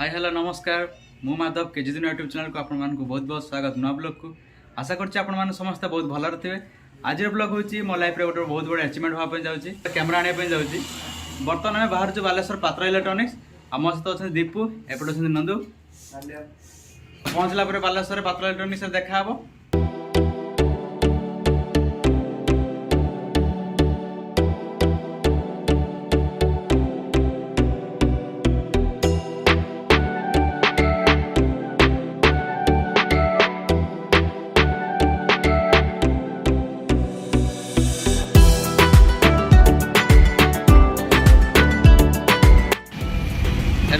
Hi hello नमस्कार मु Madhav केजीदुनिया YouTube channel को आपण मानक बहुत बहुत स्वागत नुआ ब्लॉग को आशा करछि आपण मान समस्त बहुत भल थे। आज ब्लॉग होची मो लाइफ रे गोटे बहुत बड़ा अचीवमेंट होवा पे जाउची कैमरा आने पे जाउची। बर्तमान में बाहर जो बालेश्वर पात्र इलेक्ट्रॉनिक्स आम सहित अच्छा दीपू एपटे अच्छा नंदू पहुँचला बालेश्वर पात्र इलेक्ट्रॉनिक्स देखा हे।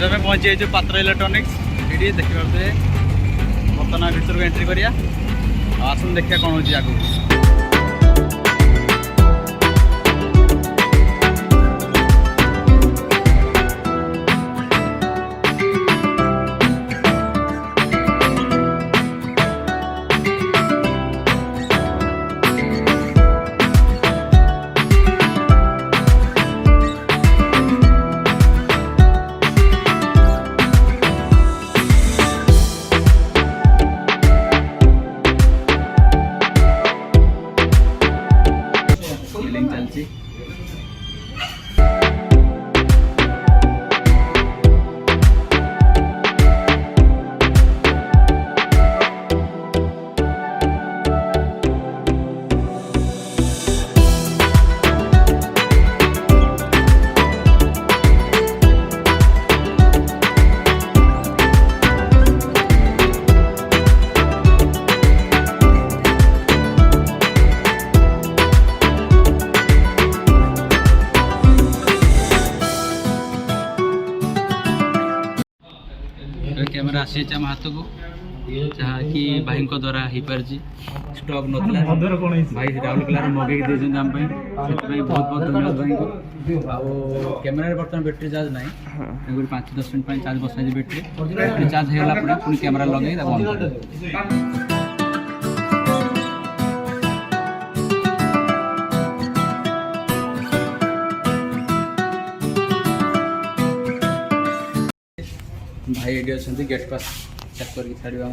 में पहुंची जो पात्र इलेक्ट्रॉनिक्स ये देखिए बर्तमान भर को एंट्री करिया आसन देखिए कौन हो आगे। कैमरा आसी आम हाथ को जहाँ कि भाई द्वारा हो पार्टी स्टॉक नाला भाई राउरकेला मगे देते आम बहुत बहुत धन्यवाद भाई को। कैमेरा बर्तमान बैटेरी चार्ज ना 5-10 मिनट चार्ज बसा बैटेरी चार्ज होगा पुणी कैमेरा लगे बंद भाई एडी अच्छा गेट पास चेक करके छाड़ा